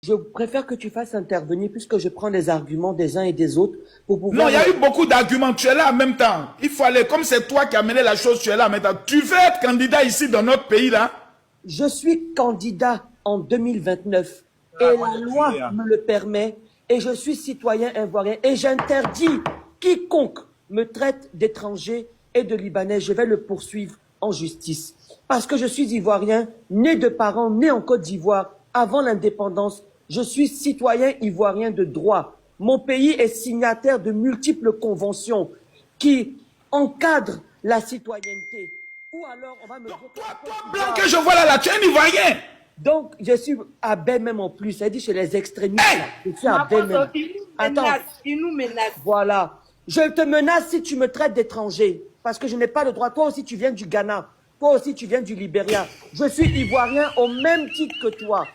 Je préfère que tu fasses intervenir puisque je prends les arguments des uns et des autres pour pouvoir... Non, il y a eu beaucoup d'arguments. Tu es là en même temps. Il faut aller. Comme c'est toi qui as mené la chose, tu es là en même temps. Tu veux être candidat ici dans notre pays, là? Je suis candidat en 2029 et la loi me le permet et je suis citoyen ivoirien et j'interdis quiconque me traite d'étranger et de Libanais. Je vais le poursuivre en justice parce que je suis ivoirien, né de parents nés en Côte d'Ivoire avant l'indépendance. Je suis citoyen ivoirien de droit. Mon pays est signataire de multiples conventions qui encadrent la citoyenneté. Ou alors, on va me dire Toi, blanc que je vois là, tu es un Ivoirien. donc, je suis à baie même en plus. C'est-à-dire chez les extrémistes. Hey! Là. Je suis à baie même. Attends. Il nous menace. Voilà. Je te menace si tu me traites d'étranger. Parce que je n'ai pas le droit. Toi aussi, tu viens du Ghana. Toi aussi, tu viens du Libéria. Je suis ivoirien au même titre que toi.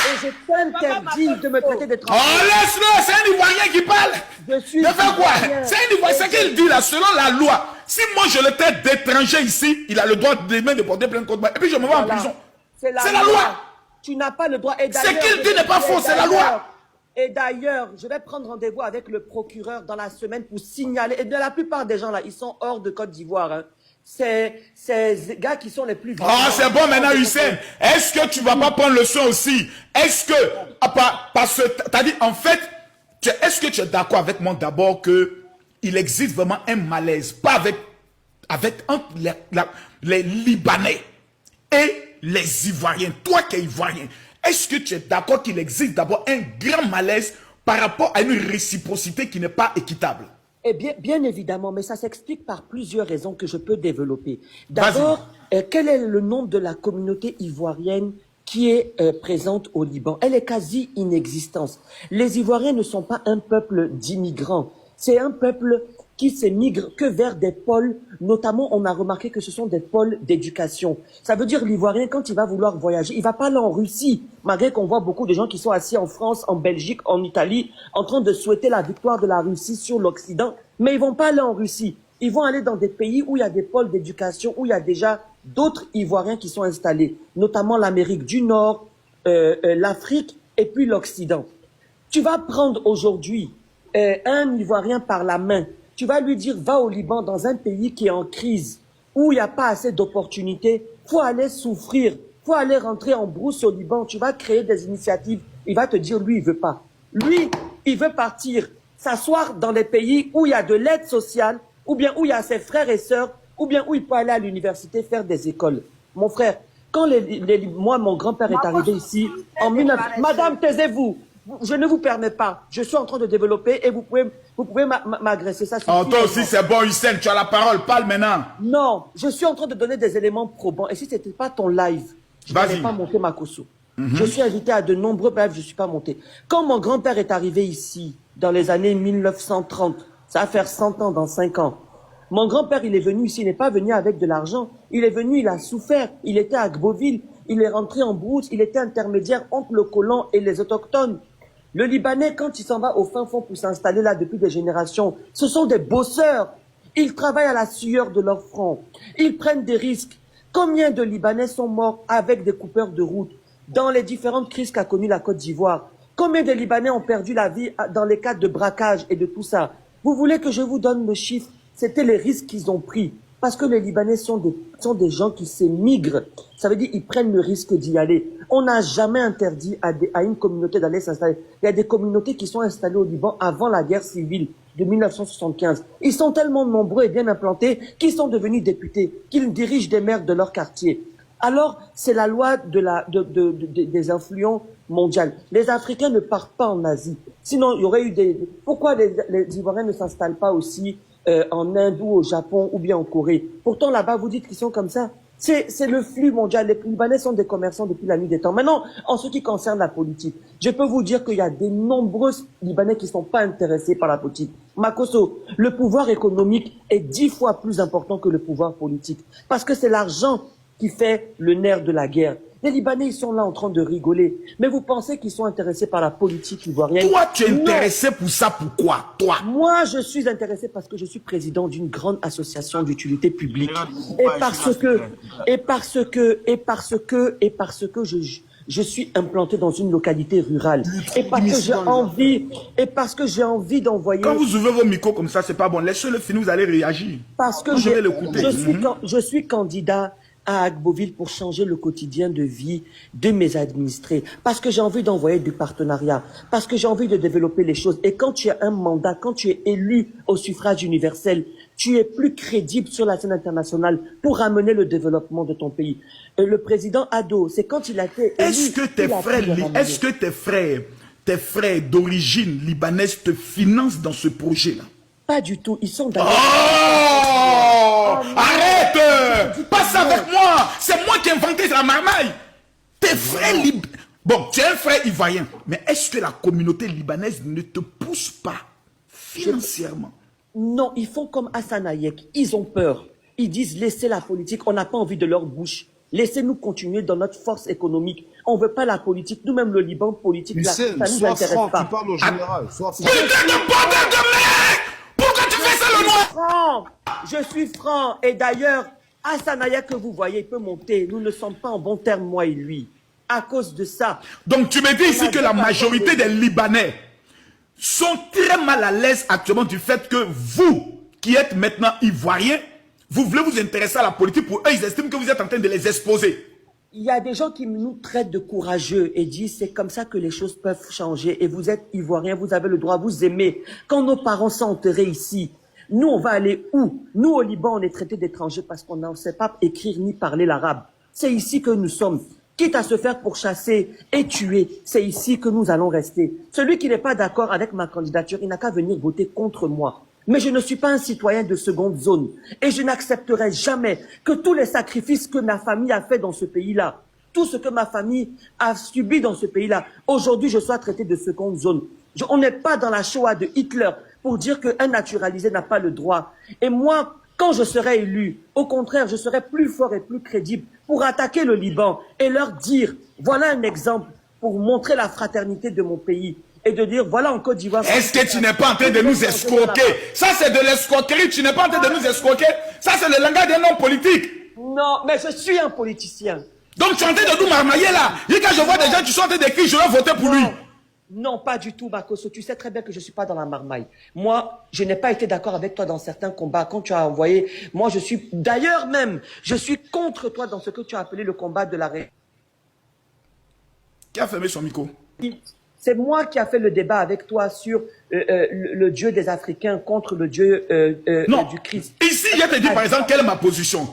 Et je t'interdis de me traiter d'étranger. Oh, laisse-le, c'est un Ivoirien qui parle. Je suis De faire quoi? ivoirien. C'est un Ivoirien, c'est qu'il dit là, selon la loi. Si moi je le traite d'étranger ici, il a le droit de porter plainte contre moi. Et puis je me vais en prison. C'est la loi. Tu n'as pas le droit. Ce qu'il dit n'est pas faux, c'est la loi. Et d'ailleurs, je vais prendre rendez-vous avec le procureur dans la semaine pour signaler. Et de la plupart des gens là, ils sont hors de Côte d'Ivoire. Hein. Ces gars qui sont les plus... Ah, c'est bon maintenant, Hussein. Est-ce que tu vas pas prendre le soin aussi? Est-ce que... Parce que t'as dit, en fait, est-ce que tu es d'accord avec moi d'abord que il existe vraiment un malaise, pas entre les Libanais et les Ivoiriens, toi qui es Ivoirien, est-ce que tu es d'accord qu'il existe d'abord un grand malaise par rapport à une réciprocité qui n'est pas équitable? Eh bien évidemment, mais ça s'explique par plusieurs raisons que je peux développer. D'abord, quel est le nombre de la communauté ivoirienne qui est présente au Liban? Elle est quasi inexistante. Les Ivoiriens ne sont pas un peuple d'immigrants. C'est un peuple qui s'émigre que vers des pôles, notamment on a remarqué que ce sont des pôles d'éducation. Ça veut dire l'Ivoirien, quand il va vouloir voyager, il va pas aller en Russie, malgré qu'on voit beaucoup de gens qui sont assis en France, en Belgique, en Italie, en train de souhaiter la victoire de la Russie sur l'Occident, mais ils vont pas aller en Russie. Ils vont aller dans des pays où il y a des pôles d'éducation, où il y a déjà d'autres Ivoiriens qui sont installés, notamment l'Amérique du Nord, l'Afrique et puis l'Occident. Tu vas prendre aujourd'hui un Ivoirien par la main, tu vas lui dire, va au Liban, dans un pays qui est en crise, où il n'y a pas assez d'opportunités, faut aller souffrir, faut aller rentrer en brousse au Liban, tu vas créer des initiatives, il va te dire, lui, il veut pas. Lui, il veut partir, s'asseoir dans des pays où il y a de l'aide sociale, ou bien où il y a ses frères et sœurs, ou bien où il peut aller à l'université faire des écoles. Mon frère, quand moi, mon grand-père est arrivé ici, en 19... Madame, taisez-vous. Je ne vous permets pas. Je suis en train de développer et vous pouvez m'agresser. Ça oh, toi aussi, c'est bon, Hussein. Tu as la parole. Parle maintenant. Non, je suis en train de donner des éléments probants. Et si ce n'était pas ton live, je n'allais pas monter ma Kosso. Je suis invité à de nombreux lives, je ne suis pas monté. Quand mon grand-père est arrivé ici, dans les années 1930, ça va faire 100 ans dans 5 ans. Mon grand-père, il est venu ici, il n'est pas venu avec de l'argent. Il est venu, il a souffert. Il était à Gboville. Il est rentré en brousse. Il était intermédiaire entre le colon et les autochtones. Le Libanais, quand il s'en va au fin fond pour s'installer là depuis des générations, ce sont des bosseurs. Ils travaillent à la sueur de leur front. Ils prennent des risques. Combien de Libanais sont morts avec des coupeurs de route dans les différentes crises qu'a connues la Côte d'Ivoire? Combien de Libanais ont perdu la vie dans les cas de braquage et de tout ça? Vous voulez que je vous donne le chiffre? C'était les risques qu'ils ont pris. Parce que les Libanais sont des gens qui s'émigrent. Ça veut dire qu'ils prennent le risque d'y aller. On n'a jamais interdit à une communauté d'aller s'installer. Il y a des communautés qui sont installées au Liban avant la guerre civile de 1975. Ils sont tellement nombreux et bien implantés qu'ils sont devenus députés, qu'ils dirigent des maires de leur quartier. Alors, c'est la loi des influents mondiales. Les Africains ne partent pas en Asie. Sinon, il y aurait eu Pourquoi les Ivoiriens ne s'installent pas aussi en Inde ou au Japon ou bien en Corée? Pourtant, là-bas, vous dites qu'ils sont comme ça. C'est le flux mondial. Les Libanais sont des commerçants depuis la nuit des temps. Maintenant, en ce qui concerne la politique, je peux vous dire qu'il y a de nombreux Libanais qui ne sont pas intéressés par la politique. Makosso, le pouvoir économique est 10 fois plus important que le pouvoir politique. Parce que c'est l'argent qui fait le nerf de la guerre. Les Libanais, ils sont là en train de rigoler. Mais vous pensez qu'ils sont intéressés par la politique ivoirienne? Toi, tu es intéressé pour ça, pourquoi? Toi? Moi, je suis intéressé parce que je suis président d'une grande association d'utilité publique. Et parce que je suis implanté dans une localité rurale. Et parce que j'ai envie d'envoyer... Quand vous ouvrez vos micros comme ça, c'est pas bon. Laissez-le finir, vous allez réagir. Parce que je suis candidat à Agboville pour changer le quotidien de vie de mes administrés. Parce que j'ai envie d'envoyer du partenariat. Parce que j'ai envie de développer les choses. Et quand tu as un mandat, quand tu es élu au suffrage universel, tu es plus crédible sur la scène internationale pour amener le développement de ton pays. Le président Ado, c'est quand il a été élu... Est-ce que tes frères d'origine libanaise te financent dans ce projet-là? Pas du tout, ils sont d'ailleurs... Oh, arrête! Pas ça avec moi! C'est moi qui ai inventé la marmaille! Tes frères libanais... Bon, tu es un frère ivoirien, mais est-ce que la communauté libanaise ne te pousse pas financièrement? Non, ils font comme Hassan Hayek, ils ont peur. Ils disent laissez la politique, on n'a pas envie de leur bouche. Laissez-nous continuer dans notre force économique. On ne veut pas la politique, nous-mêmes le Liban politique, là, ça ne nous intéresse pas. Tu parles au général, sois franc. Putain de bordel de merde! Pourquoi tu fais ça le noir? Je suis franc. Et d'ailleurs, Hassan Hayek que vous voyez, il peut monter. Nous ne sommes pas en bon terme, moi et lui. À cause de ça. Donc tu me dis ici que la majorité des Libanais sont très mal à l'aise actuellement du fait que vous, qui êtes maintenant ivoiriens, vous voulez vous intéresser à la politique. Pour eux, ils estiment que vous êtes en train de les exposer. Il y a des gens qui nous traitent de courageux et disent c'est comme ça que les choses peuvent changer. Et vous êtes ivoiriens, vous avez le droit, vous aimez. Quand nos parents sont enterrés ici, nous on va aller où? Nous au Liban, on est traités d'étrangers parce qu'on ne sait pas écrire ni parler l'arabe. C'est ici que nous sommes. Quitte à se faire pourchasser et tuer, c'est ici que nous allons rester. Celui qui n'est pas d'accord avec ma candidature, il n'a qu'à venir voter contre moi. Mais je ne suis pas un citoyen de seconde zone. Et je n'accepterai jamais que tous les sacrifices que ma famille a fait dans ce pays-là, tout ce que ma famille a subi dans ce pays-là, aujourd'hui je sois traité de seconde zone. On n'est pas dans la Shoah de Hitler pour dire qu'un naturalisé n'a pas le droit. Et moi, quand je serai élu, au contraire, je serai plus fort et plus crédible pour attaquer le Liban et leur dire, voilà un exemple pour montrer la fraternité de mon pays. Et de dire, voilà en Côte d'Ivoire... Est-ce que tu n'es pas en train de nous escroquer? Ça, c'est de l'escroquerie. Tu n'es pas en train de nous escroquer. Ça, c'est le langage d'un homme politique. Non, mais je suis un politicien. Donc, tu es en train de nous marmailler là. Et quand je vois des gens qui sont en train d'écrire, je vais voter pour lui. Non, pas du tout, Bakosso. Tu sais très bien que je ne suis pas dans la marmaille. Moi, je n'ai pas été d'accord avec toi dans certains combats. Quand tu as envoyé... Moi, je suis... D'ailleurs même, je suis contre toi dans ce que tu as appelé le combat de la... Qui a fermé son micro? C'est moi qui a fait le débat avec toi sur le Dieu des Africains contre le Dieu du Christ. Ici, je te dis par exemple quelle est ma position.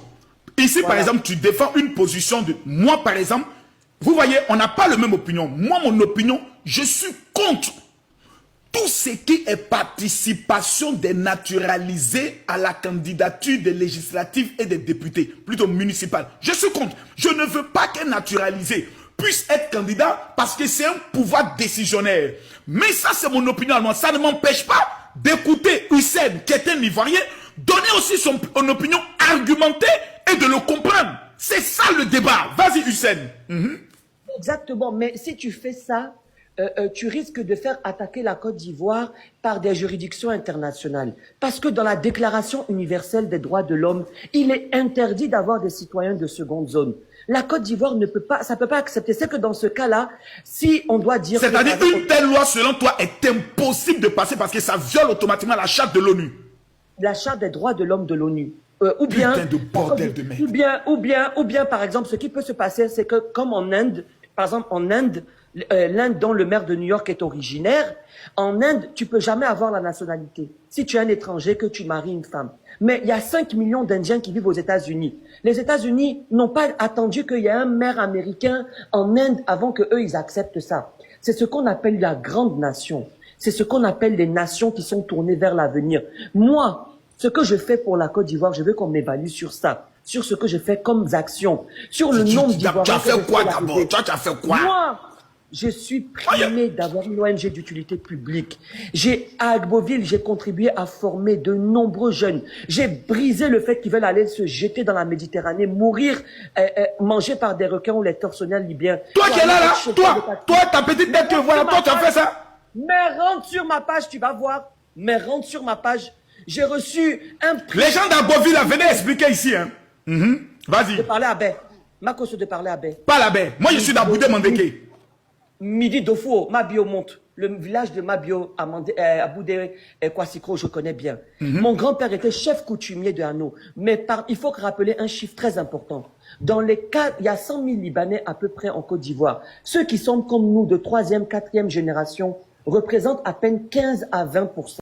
Ici, par exemple, tu défends une position de... Moi, par exemple, vous voyez, on n'a pas la même opinion. Moi, mon opinion, je suis contre tout ce qui est participation des naturalisés à la candidature des législatives et des députés, plutôt municipales. Je suis contre. Je ne veux pas qu'un naturalisé puisse être candidat parce que c'est un pouvoir décisionnaire. Mais ça, c'est mon opinion. Ça ne m'empêche pas d'écouter Hussein, qui est un Ivoirien, donner aussi son opinion argumentée et de le comprendre. C'est ça le débat. Vas-y, Hussein. Exactement. Mais si tu fais ça, tu risques de faire attaquer la Côte d'Ivoire par des juridictions internationales. Parce que dans la Déclaration universelle des droits de l'homme, il est interdit d'avoir des citoyens de seconde zone. La Côte d'Ivoire ne peut pas, ça peut pas accepter. C'est que dans ce cas-là, si on doit dire... C'est-à-dire une telle loi, selon toi, est impossible de passer parce que ça viole automatiquement la charte de l'ONU. La charte des droits de l'homme de l'ONU. Ou bien, putain de bordel de merde. Ou bien, par exemple, ce qui peut se passer, c'est que comme en Inde, par exemple en Inde, l'Inde dont le maire de New York est originaire, en Inde, tu peux jamais avoir la nationalité. Si tu es un étranger, que tu maries une femme. Mais il y a 5 millions d'Indiens qui vivent aux États-Unis. Les États-Unis n'ont pas attendu qu'il y ait un maire américain en Inde avant que eux ils acceptent ça. C'est ce qu'on appelle la grande nation. C'est ce qu'on appelle les nations qui sont tournées vers l'avenir. Moi, ce que je fais pour la Côte d'Ivoire, je veux qu'on m'évalue sur ça, sur ce que je fais comme actions, sur le nombre d'Ivoiriens. Tu as fait quoi d'abord? Tu as fait quoi? Moi, je suis primé d'avoir une ONG d'utilité publique. À Agboville, j'ai contribué à former de nombreux jeunes. J'ai brisé le fait qu'ils veulent aller se jeter dans la Méditerranée, mourir, mangés par des requins ou les tortionnaires libyens. Toi qui es là, toi, ta petite tête que voilà, toi, tu as fait ça? Mais rentre sur ma page, tu vas voir. Mais rentre sur ma page. J'ai reçu un prix. Les gens d'Agboville, venez expliquer ici. Hein. Vas-y. Je parlais à Ben. Makoso de parler à Bé. Pas la baie. Moi, je suis d'Aboudé Mandeke. Midi Dofo, Mabio monte. Le village de Mabio, Aboudé Kwasikro, je connais bien. Mon grand-père était chef coutumier de Hanau. Mais il faut rappeler un chiffre très important. Dans les cas, il y a 100 000 Libanais à peu près en Côte d'Ivoire. Ceux qui sont comme nous de 3e, 4e génération représentent à peine 15 à 20%.